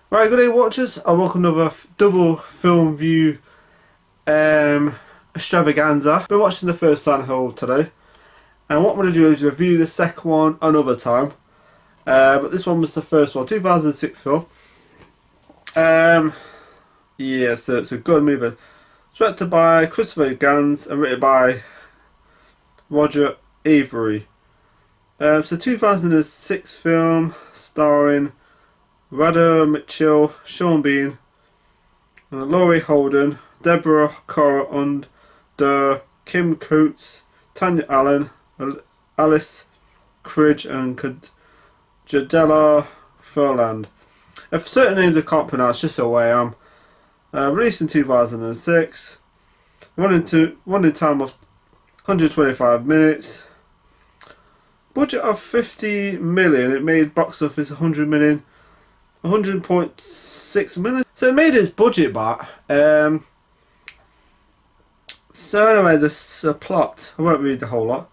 Right, good day watchers, and welcome to another double film view extravaganza. We're watching the first Silent Hill today, and what I'm going to do is review the second one another time. But this one was the first one, 2006 film. Yeah, so it's a good movie. Directed by Christopher Gans and written by Roger Avery. So 2006 film starring Radha Mitchell, Sean Bean, Laurie Holden, Deborah Cora Under, Kim Coates, Tanya Allen, Alice Cridge and Jadella Furland. If certain names I can't pronounce, just the way I am. Released in 2006. Running time of 125 minutes. Budget of 50 million. It made box office 100 million. 100.6 million. So it made its budget back. So anyway, this plot. I won't read the whole lot.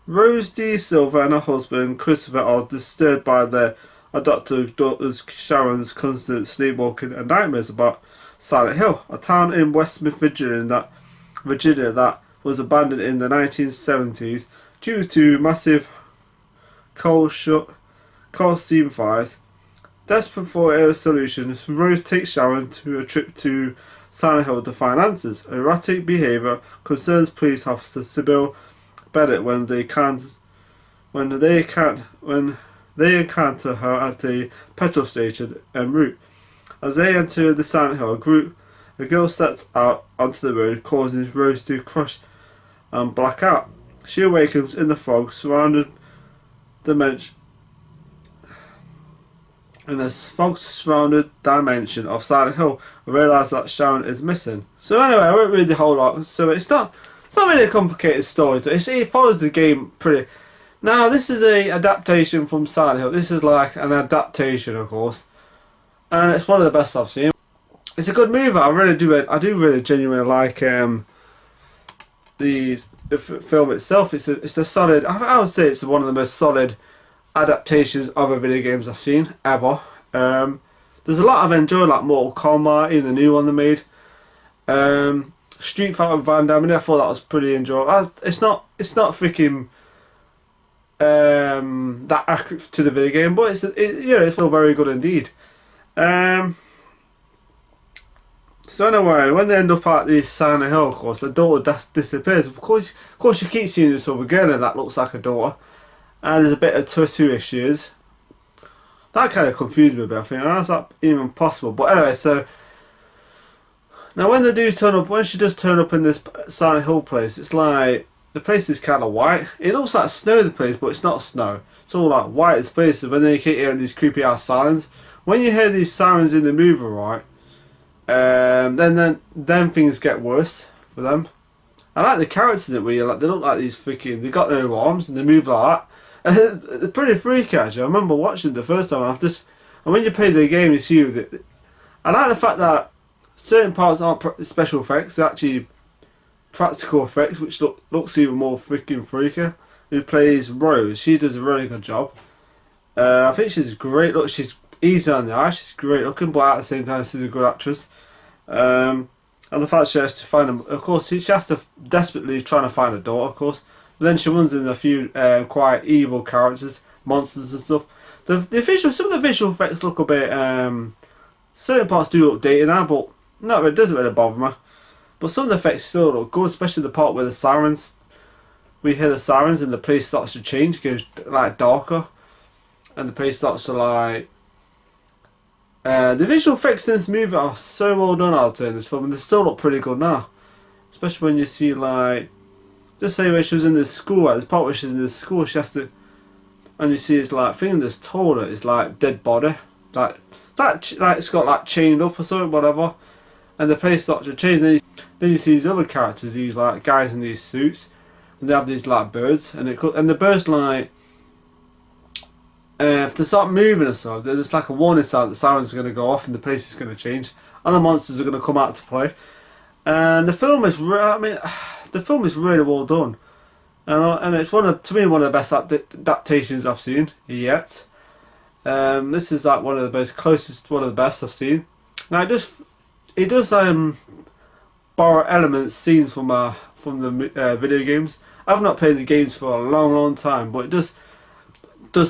Rose D. Silver and her husband Christopher are disturbed by their adopted daughter's Sharon's constant sleepwalking and nightmares about Silent Hill, a town in West Virginia that was abandoned in the 1970s due to massive coal seam fires. Desperate for a solution, Rose takes Sharon to a trip to Silent Hill to find answers. Erratic behaviour concerns police officer Sybil Bennett when they encounter her at the petrol station en route. As they enter the Silent Hill, a girl sets out onto the road, causing Rose to crush and black out. She awakens in the fog surrounded dimension of Silent Hill and realise that Sharon is missing. So anyway, I won't read the whole lot. So it's not really a complicated story. It follows the game pretty. Now this is a adaptation from Silent Hill. This is like an adaptation, of course, and it's one of the best I've seen. It's a good movie. I do really genuinely like the film itself. It's a solid. I would say it's one of the most solid adaptations of a video games I've seen ever. There's a lot I've enjoyed, like Mortal Kombat, even the new one they made. Street Fighter with Van Damme. I thought that was pretty enjoyable. It's not freaking that accurate to the video game, but it's still very good indeed. So anyway, when they end up at the Silent Hill, of course, the daughter disappears. Of course, you keep seeing this other girl, and that looks like a daughter. And there's a bit of tattoo issues. That kind of confused me a bit. I think, how's that even possible? But anyway, so now when she does turn up in this Silent Hill place, it's like the place is kind of white. It looks like snow, the place, but it's not snow. It's all like white spaces. When they keep hearing these creepy ass sirens, when you hear these sirens in the movie, right? Then things get worse for them. I like the characters in it where they look like these freaking. They got no arms and they move like that. They're pretty freaky actually. I remember watching it the first time, and when you play the game, you see it. I like the fact that certain parts aren't special effects; they're actually practical effects, which looks even more freaking freaky. Who plays Rose? She does a really good job. I think she's great. Look, she's easy on the eye. She's great looking, but at the same time, she's a good actress. And the fact she has to find them, of course, she has to desperately trying to find a daughter, of course. But then she runs into a few quite evil characters, monsters and stuff. Some of the visual effects look a bit. Certain parts do look dated now, but no, it doesn't really bother me. But some of the effects still look good, especially the part where the sirens. We hear the sirens and the place starts to change, goes like darker, and the place starts to like. The visual effects in this movie are so well done, I'll say, in this film, and they still look pretty good now. Especially when you see, like, just say when she was in this school, right, this part where she's in this school, she has to, and you see it's like, thing in this toilet is like dead body, like it's got like chained up or something, whatever, and the place starts to change. Then you see these other characters, these like guys in these suits, and they have these like birds, and the birds like. If they start moving or so, there's like a warning sign that the sirens are going to go off and the place is going to change, and the monsters are going to come out to play. And the film is, the film is really well done, and it's to me one of the best adaptations I've seen yet. This is like one of the most closest, one of the best I've seen. Now it does borrow elements, scenes from the video games. I've not played the games for a long time, but it does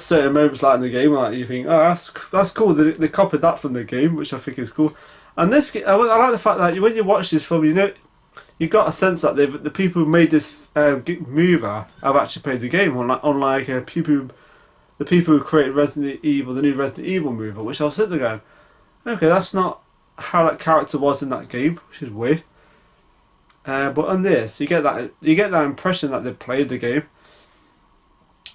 certain moments like in the game, like you think, oh, that's cool. They copied that from the game, which I think is cool. And this, I like the fact that when you watch this film, you got a sense that the people who made this movie have actually played the game, unlike the people who created Resident Evil, the new Resident Evil movie, which I was sitting there going, okay, that's not how that character was in that game, which is weird. But on this, you get that impression that they played the game,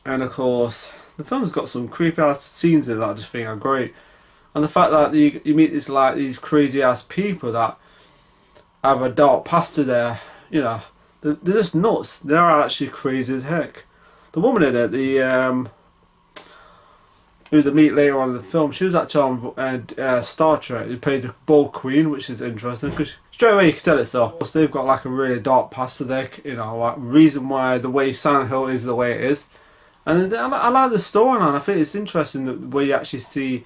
and of course, the film's got some creepy ass scenes in it that I just think are great, and the fact that you meet these crazy ass people that have a dark past to their, they're just nuts. They are actually crazy as heck. The woman in it, who they meet later on in the film, she was actually on Star Trek. Who played the Bald Queen, which is interesting because straight away you can tell it's so. They've got like a really dark past to their, like reason why the way Silent Hill is the way it is. And I like the storyline. I think it's interesting that where you actually see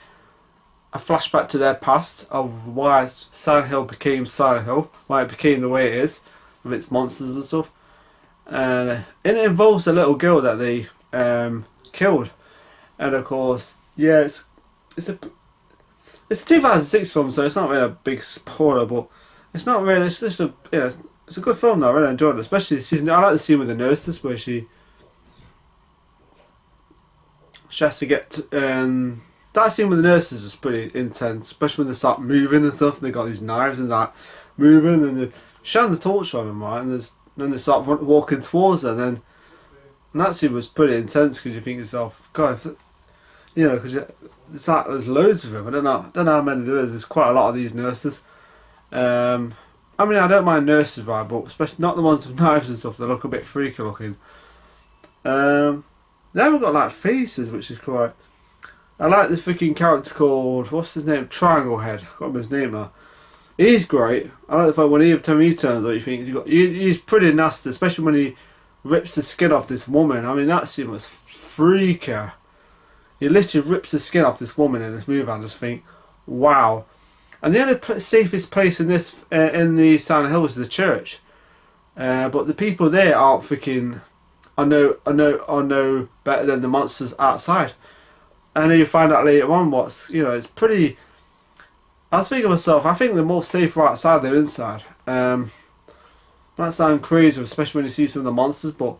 a flashback to their past of why Silent Hill became Silent Hill, why it became the way it is, with its monsters and stuff. And it involves a little girl that they killed. And of course, yeah, it's a 2006 film, so it's not really a big spoiler, but it's not really. It's just it's a good film though. I really enjoyed it, especially the season. I like the scene with the nurses where she has to get that scene with the nurses is pretty intense, especially when they start moving and stuff. They got these knives and that moving, and they shine the torch on them, right? And then they start walking towards her, and that scene was pretty intense because you think to yourself, God, because there's loads of them. I don't know how many there is. There's quite a lot of these nurses. I mean, I don't mind nurses, right, but especially not the ones with knives and stuff. They look a bit freaky looking. They haven't got like faces, which is quite. I like the freaking character called, what's his name? Triangle Head. I can't remember his name now. He's great. I like the fact when every time he turns up, you think he's pretty nasty, especially when he rips the skin off this woman. I mean, that scene was freaky. He literally rips the skin off this woman in this movie, and I just think, wow. And the only safest place in the Silent Hill is the church, but the people there aren't freaking. I know better than the monsters outside. And then you find out later on it's pretty. I was thinking to myself, I think they're more safer outside than inside. Might sound crazy, especially when you see some of the monsters, but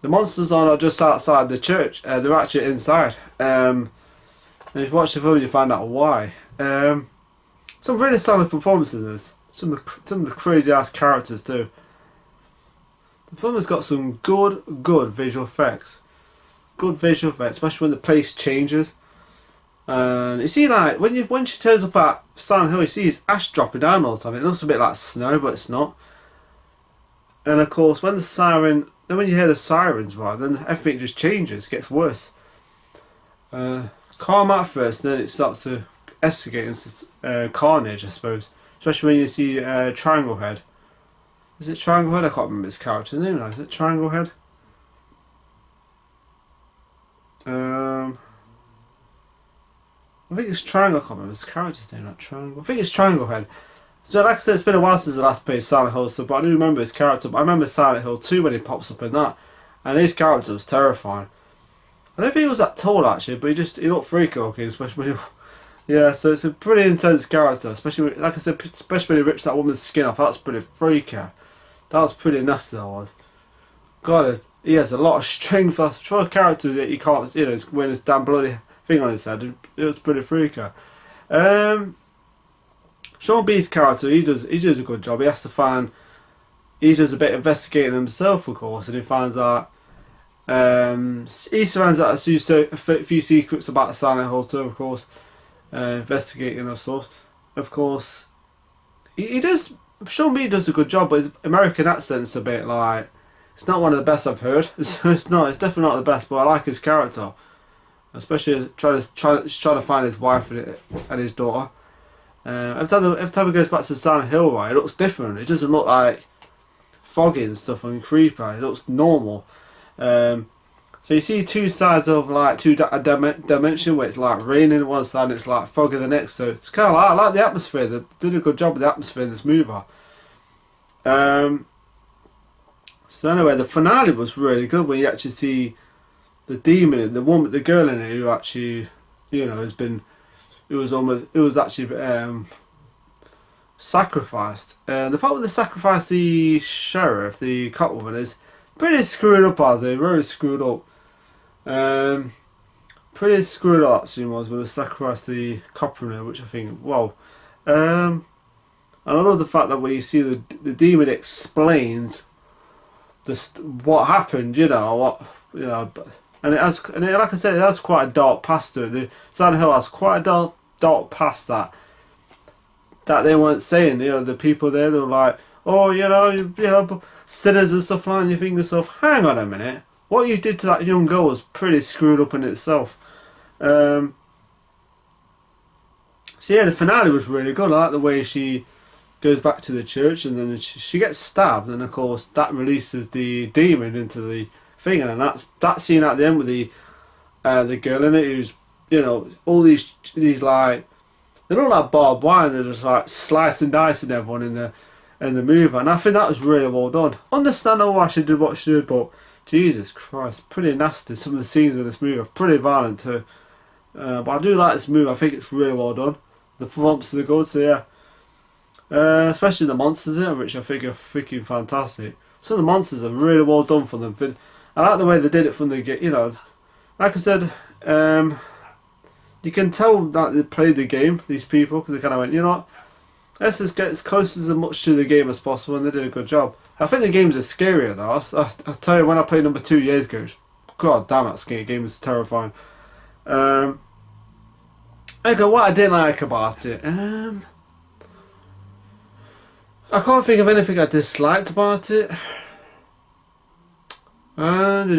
the monsters are not just outside the church, they're actually inside. And if you watch the film, you find out why. Some really solid performances in this. Some of the crazy ass characters too. The film has got some good visual effects. Good visual effects, especially when the place changes. And you see, like when she turns up at Silent Hill, you see his ash dropping down all the time. It looks a bit like snow, but it's not. And of course, when you hear the sirens, right, then everything just changes, gets worse. Calm at first, then it starts to escalate into carnage, I suppose. Especially when you see Triangle Head. Is it Triangle Head? I can't remember his character's name now. Is it Triangle Head? I think it's Triangle. I can't remember his character's name. Not Triangle. I think it's Triangle Head. So like I said, it's been a while since the last played Silent Hill stuff, but I do remember his character. I remember Silent Hill 2 when he pops up in that, and his character was terrifying. I don't think he was that tall actually, but he looked freaky looking, especially when yeah. So it's a pretty intense character, especially like I said, especially when he rips that woman's skin off. That's pretty freaky. That was pretty nasty. That was. God, he has a lot of strength. For a character that you can't, wearing this damn bloody thing on his head, it was pretty freaky. Sean B's character, he does a good job. He does a bit of investigating himself, of course, and he finds out. He surrounds out a few secrets about Silent Hill 2, of course, investigating and stuff. Of course, he does. Sean B does a good job, but his American accent's a bit like. It's not one of the best I've heard. It's definitely not the best, but I like his character, especially trying to find his wife and his daughter. Every time he goes back to Silent Hill, right, it looks different. It doesn't look like foggy and stuff and creepy. It looks normal. So So you see two sides of like dimension where it's like raining on one side and it's like foggy the next. So it's kind of like, I like the atmosphere. They did a good job with the atmosphere in this movie. So anyway, the finale was really good when you actually see the demon, the girl in it who actually, you know, it was actually sacrificed. The part where they sacrificed the sheriff, the cop woman, is pretty screwed up, as they very screwed up. Pretty screwed up that scene was when they sacrificed the cop woman, which I think, wow. And I love the fact that when you see the demon explains what happened, you know, and like I said, it has quite a dark past to it. The Silent Hill has quite a dark past that they weren't saying. You know, the people there, they were like, oh, you know, sinners and stuff like that. And you think to yourself, hang on a minute, what you did to that young girl was pretty screwed up in itself. So yeah, the finale was really good. I like the way she goes back to the church and then she gets stabbed, and of course that releases the demon into the thing, and that's that scene at the end with the girl in it who's, you know, all these like, they don't like barbed wire, they're just like slicing and dicing everyone in the movie, and I think that was really well done. Understandable why she did what she did, but Jesus Christ, pretty nasty. Some of the scenes in this movie are pretty violent too, but I do like this movie. I think it's really well done. The performances are good, so yeah. Especially the monsters in it, which I think are freaking fantastic. Some of the monsters are really well done for them. I like the way they did it from the get. You know, like I said, you can tell that they played the game. These people, because they kind of went, you know what, let's just get as close as much to the game as possible, and they did a good job. I think the games are scarier though. I tell you, when I played number 2 years ago, god damn, that game was terrifying. Okay, what I didn't like about it. I can't think of anything I disliked about it. No,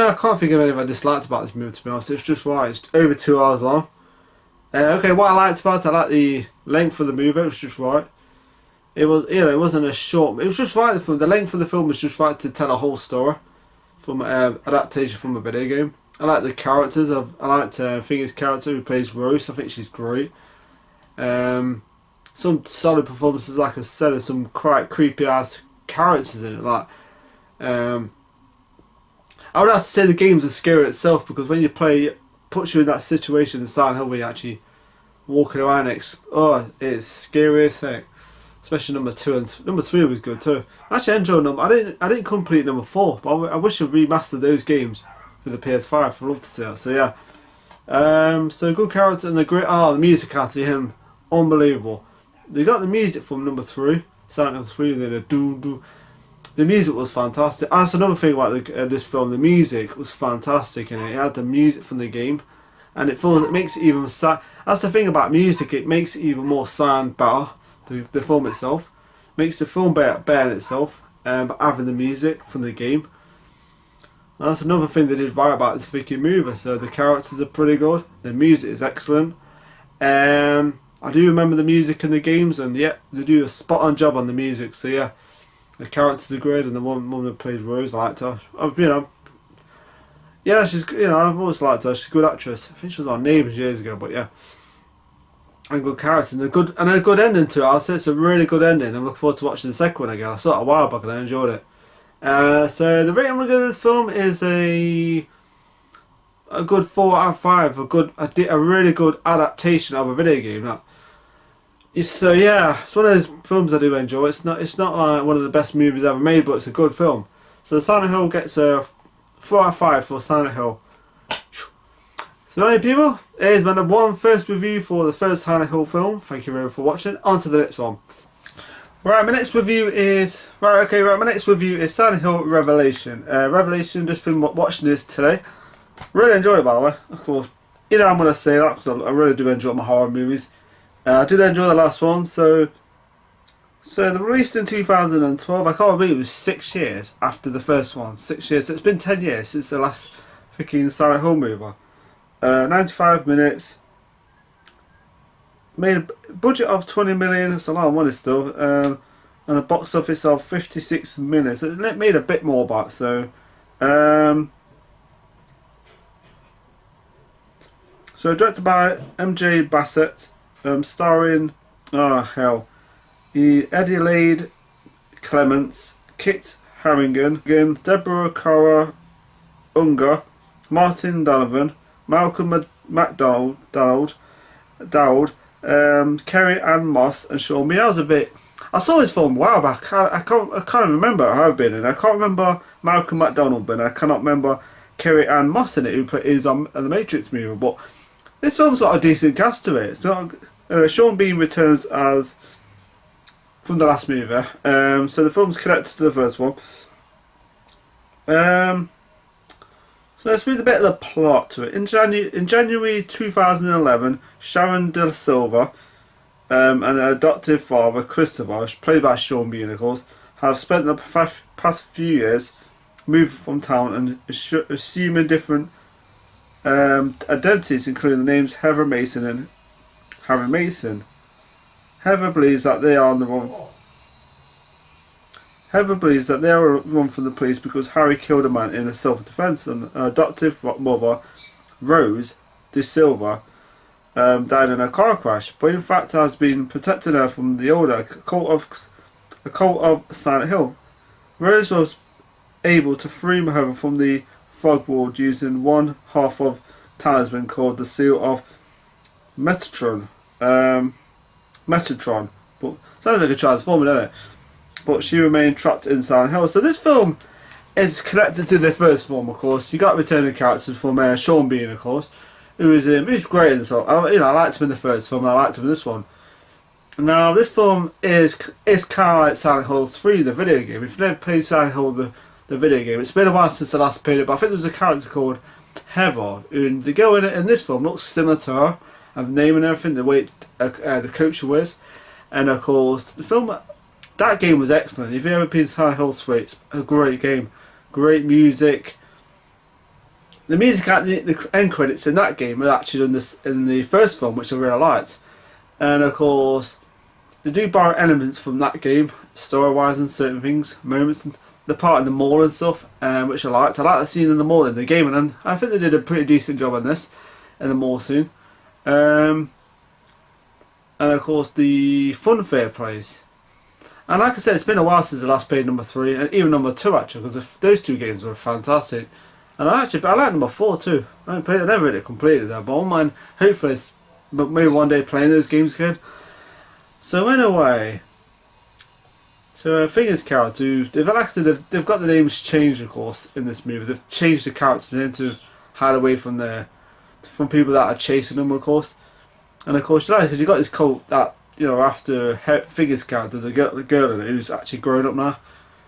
I can't think of anything I disliked about this movie, to be honest. It's just right. It's over 2 hours long. Okay, what I liked about it, I like the length of the movie. It was just right. It was, you know, it wasn't a short. It was just right. The length of the film was just right to tell a whole story from adaptation from a video game. I like the characters. I liked Finger's character who plays Rose. I think she's great. Some solid performances, like I said, and some quite creepy ass characters in it. Like, I would have to say the games are scary itself, because when you play, it puts you in that situation in Silent Hill where you're actually walking around. It's scary as heck. Especially number 2 and number 3 was good too. Actually, I enjoyed number. I didn't complete number 4, but I wish I'd remastered those games for the PS5. I'd love to see that. So yeah. So good character and the great. The music out of him, unbelievable. They got the music from number 3, Silent Hill 3. The music was fantastic. That's another thing about this film. The music was fantastic in it. It had the music from the game, and it makes it even. That's the thing about music. It makes it even more sound better. The film itself makes the film better in itself. Having the music from the game. And that's another thing they did right about this freaking movie. So the characters are pretty good. The music is excellent. I do remember the music in the games, and yeah, they do a spot on job on the music. So yeah, the characters are great, and the woman that plays Rose, I liked her. Yeah, she's, I've always liked her. She's a good actress. I think she was on Neighbours years ago, but yeah, and good characters and a good ending to it. I'll say it's a really good ending. I'm looking forward to watching the second one again. I saw it a while back and I enjoyed it. So the rating I'm going to give this film is a good 4 out of 5. A really good adaptation of a video game. So yeah, it's one of those films I do enjoy. It's not like one of the best movies ever made, but it's a good film. So Silent Hill gets a 4 out of 5 for Silent Hill. So anyway people, here's my number 1 first review for the first Silent Hill film. Thank you very much for watching. On to the next one. Right, my next review is Silent Hill Revelation. Revelation, just been watching this today. Really enjoyed it, by the way. Of course, I'm going to say that because I really do enjoy my horror movies. I did enjoy the last one. So they released in 2012. I can't believe it was 6 years after the first one. 6 years. So it's been 10 years since the last freaking Silent Hill movie. 95 minutes. Made a budget of 20 million. That's a lot of money still. and a box office of 56 million. So it made a bit more back. So, so directed by MJ Bassett, starring Eddie Lade Clements, Kit Harington, Deborah Cara Unger, Martin Donovan, Malcolm McDowell, Kerry Ann Moss, and Sean Bean. That was a bit. I saw this film a while back. I can't remember how I've been in. I can't remember Malcolm McDonald, but I cannot remember Kerry Ann Moss in it, who is on the Matrix movie. But this film's got a decent cast to it. So Sean Bean returns as from the last movie. So the film's connected to the first one. So let's read a bit of the plot to it. In January 2011, Sharon De Silva and her adoptive father, Christopher, played by Sean Bean of course, have spent the past few years moving from town and assuming different identities, including the names Heather Mason and Harry Mason. Heather believes that they are on the run. Heather believes that they are run from the police because Harry killed a man in self-defense, and her adoptive mother, Rose De Silva, died in a car crash, but in fact has been protecting her from the order, a cult of Silent Hill. Rose was able to free Heather from the fog world using one half of talisman called the Seal of Metatron. But sounds like a transformer, doesn't it? But she remained trapped in Silent Hill. So this film is connected to the first film, of course. You got returning characters from Sean Bean, of course, who's great in this film. I liked him in the first film, and I liked him in this one. Now, this film is kind of like Silent Hill 3, the video game. If you've never played Silent Hill, the video game, it's been a while since I last played it, but I think there was a character called Heather, and the girl in this film looks similar to her, and the name and everything, the way the coach was, and of course, the film. That game was excellent. If you've ever played Silent Hill 3, it's a great game. Great music. The music at the end credits in that game were actually in the first film, which I really liked. And of course, they do borrow elements from that game, story-wise and certain things, moments, the part in the mall and stuff, which I liked. I liked the scene in the mall in the game, and I think they did a pretty decent job on this, in the mall scene. And of course, the funfair place. And like I said, it's been a while since I last played number 3, and even number 2 actually, because those two games were fantastic. And I like number 4 too. I never really completed that, but I don't mind, hopefully, maybe one day playing those games again. So anyway, Fingers character, they've got the names changed, of course, in this movie. They've changed the characters into hide away from people that are chasing them, of course. And of course, because you got this cult that, after Fingers character, the girl in it, who's actually grown up now.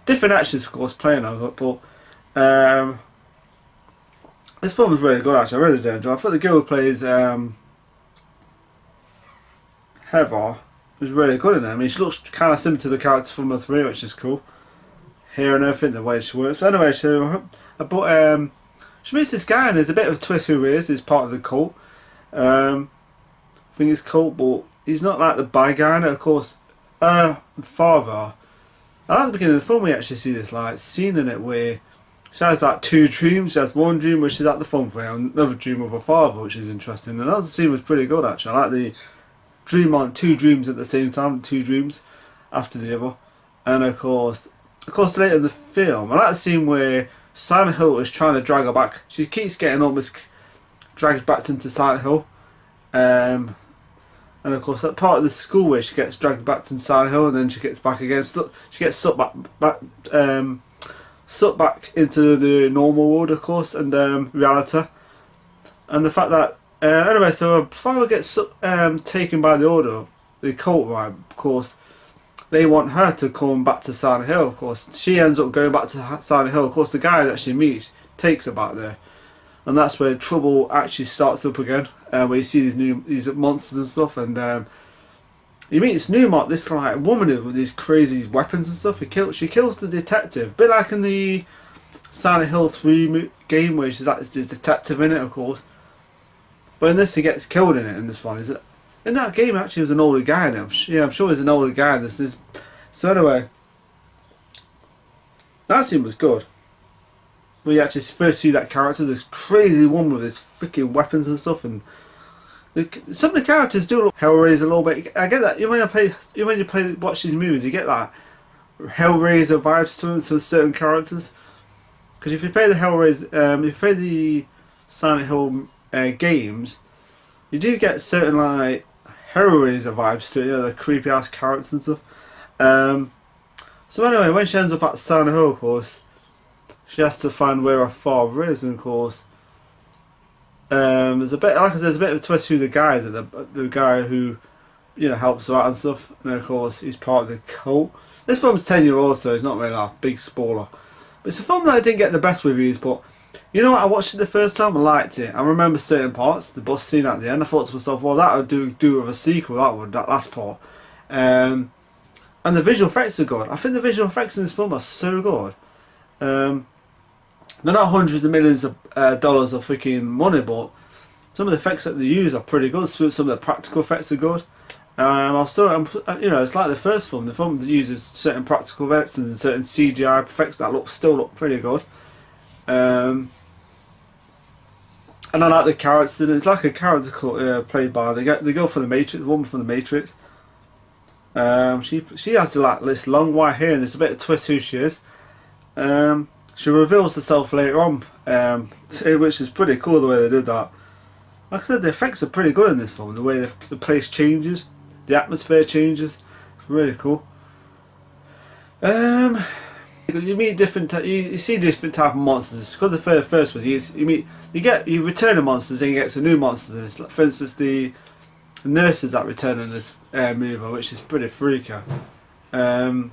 Different actions, of course, playing her, but this film was really good, actually. I really did enjoy it. I thought the girl who plays Heather was really good in it. I mean, she looks kind of similar to the character from the 3, which is cool. Hair and everything, the way she works. Anyway, she meets this guy, and there's a bit of a twist who he is. He's part of the cult. I think it's cult, but he's not like the bad guy. And of course, father. I like the beginning of the film. We actually see this scene in it where she has two dreams. She has one dream where she's at the funfair, and another dream of her father, which is interesting. And that scene was pretty good, actually. I like the dream on 2 dreams at the same time, 2 dreams after the other. And of course later in the film, I like the scene where Silent Hill is trying to drag her back. She keeps getting almost dragged back into Silent Hill. And of course, that part of the school where she gets dragged back to Silent Hill, and then she gets back again. She gets sucked back into the normal world, of course, and reality. And the fact that anyway, so her father gets taken by the order, the cult, right? Of course, they want her to come back to Silent Hill. Of course, she ends up going back to Silent Hill. Of course, the guy that she meets takes her back there. And that's where trouble actually starts up again, where you see these monsters and stuff, and you meet this woman with these crazy weapons and stuff. She kills the detective, a bit like in the Silent Hill 3 game where she's this detective in it, of course. But in this, he gets killed in this one. In that game, actually, there's an older guy in it. I'm sure there's an older guy in this. So anyway, that scene was good. We actually first see that character, this crazy one with his freaking weapons and stuff, and some of the characters do look Hellraiser a little bit. I get that. When you watch these movies, you get that Hellraiser vibes to them, some certain characters. Because if you play the Hellraiser, if you play the Silent Hill games, you do get certain like Hellraiser vibes to it, you know, the creepy ass characters and stuff. So anyway, when she ends up at Silent Hill, of course, she has to find where her father is, and of course, there's a bit, like I said, there's a bit of a twist who the guy is, the guy who, you know, helps her out and stuff, and of course he's part of the cult. This film's 10 years old, so it's not really like a big spoiler. But it's a film that I didn't get the best reviews, but you know what, I watched it the first time, I liked it. I remember certain parts, the bus scene at the end, I thought to myself, well, that would do with a sequel, that last part. And the visual effects are good. I think the visual effects in this film are so good. They're not hundreds of millions of dollars of freaking money, but some of the effects that they use are pretty good. Some of the practical effects are good. You know, it's like the first film. The film uses certain practical effects and certain CGI effects that still look pretty good. And I like the character. It's like a character played by the girl from the Matrix, the woman from the Matrix. She has like this long white hair, and there's a bit of twist who she is. She reveals herself later on, which is pretty cool the way they did that. Like I said, the effects are pretty good in this film. The way the place changes, the atmosphere changes, it's really cool. You meet different, you see different type of monsters. Because the first one, you return the monsters, and you get some new monsters. Like, for instance, the nurses that return in this movie, which is pretty freaky. They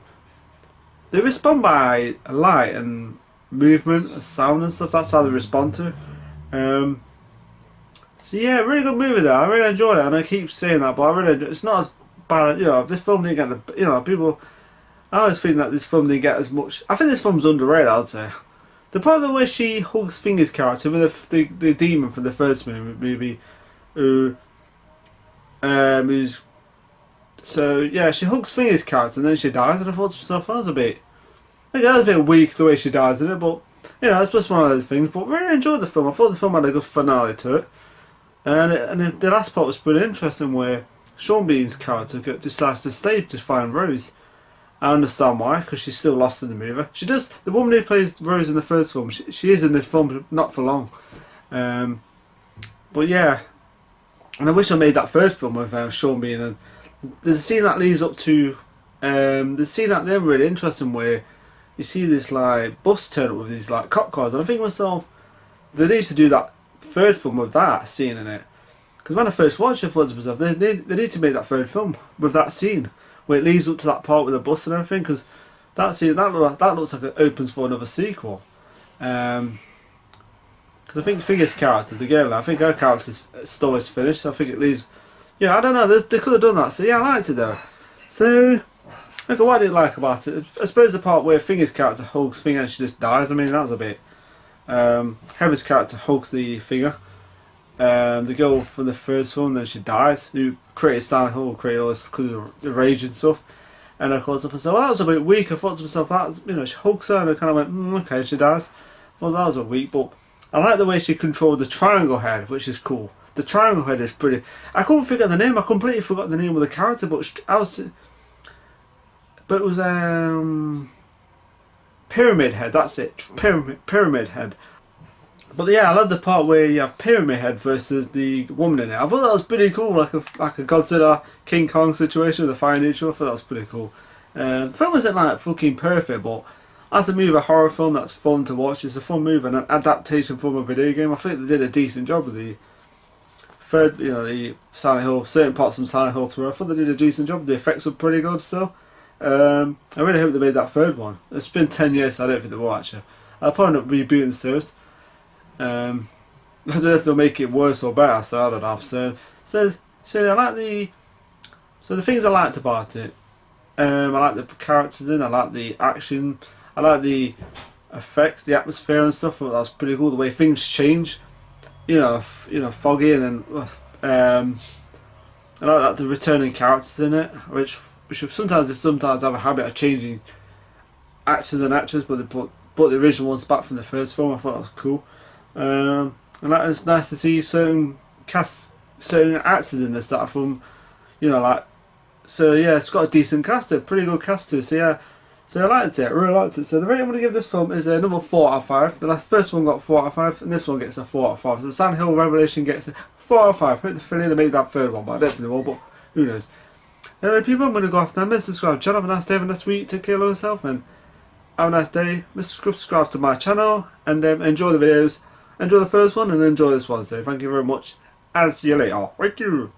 respond by light and movement and sound and stuff. That's how they respond to it. So yeah, really good movie there. I really enjoyed it, and I keep saying that, but it's not as bad. You know, this film didn't get the, you know, people. I always think that this film didn't get as much. I think this film's underrated, I'd say. The part of the way she hugs Finger's character with the demon from the first movie, who's so yeah, she hugs Finger's character and then she dies, and I thought to myself, that was a bit weak the way she dies in it, but you know, it's just one of those things. But really enjoyed the film. I thought the film had a good finale to it, and the last part was pretty interesting, where Sean Bean's character decides to stay to find Rose. I understand why, because she's still lost in the movie. She does. The woman who plays Rose in the first film, she is in this film, not for long. But yeah, and I wish I made that first film with Sean Bean. And there's a scene that leads up to the scene at the end, really interesting, where you see this like bus turn up with these like cop cars, and I think to myself, they need to do that third film with that scene in it. Because when I first watched it, I thought to myself, they need to make that third film with that scene, where it leads up to that part with the bus and everything, because that scene, that looks like it opens for another sequel. Because I think Finger's character, the girl, I think her character's story's finished, so I think it leaves. Yeah, I don't know, they could have done that, so yeah, I liked it though. So, look, what I didn't like about it, I suppose the part where Finger's character hugs Finger and she just dies, I mean, that was a bit. Heather's character hugs the Finger. The girl from the first film, then she dies, who created Silent Hill, created all this because of the rage and stuff. And I thought to myself, well, that was a bit weak. I thought to myself, that was, you know, she hugs her and I kind of went, okay, she dies. Well, that was a bit weak, but I like the way she controlled the triangle head, which is cool. The triangle head is pretty. I couldn't figure the name. I completely forgot the name of the character, but it was Pyramid Head. That's it. Pyramid Head. But yeah, I love the part where you have Pyramid Head versus the woman in it. I thought that was pretty cool, like a Godzilla King Kong situation with the fire neutral. I thought that was pretty cool. The film isn't like fucking perfect, but as a movie, a horror film that's fun to watch. It's a fun movie and an adaptation from a video game. I think they did a decent job with the third, you know, the Silent Hill, certain parts from Silent Hill 3. I thought they did a decent job. The effects were pretty good still. I really hope they made that third one. It's been 10 years, so I don't think they will actually. I'll probably not rebooting the first. I don't know if they'll make it worse or better, so I don't know. So I like the things I liked about it. I like the characters in. I like the action. I like the effects, the atmosphere and stuff. That was pretty cool. The way things change. You know, foggy, and then I like that the returning characters in it, which which sometimes have a habit of changing actors and actors, but they put the original ones back from the first film. I thought that was cool. And that was nice to see certain actors in this that are from, you know, like, so yeah, it's got a decent cast, a pretty good cast too. So yeah, so I liked it, I really liked it. So the rating I'm going to give this film is another 4 out of 5. The first one got 4 out of 5, and this one gets a 4 out of 5. So Sand Hill Revelation gets a 4 out of 5. Hope they make that third one, but I don't think they will, but who knows. Anyway, people, I'm going to go off now. Subscribe to the channel. Have a nice day, have a nice week. Take care of yourself, and have a nice day. Subscribe to my channel, and enjoy the videos. Enjoy the first one, and enjoy this one. So thank you very much, and see you later. Thank you.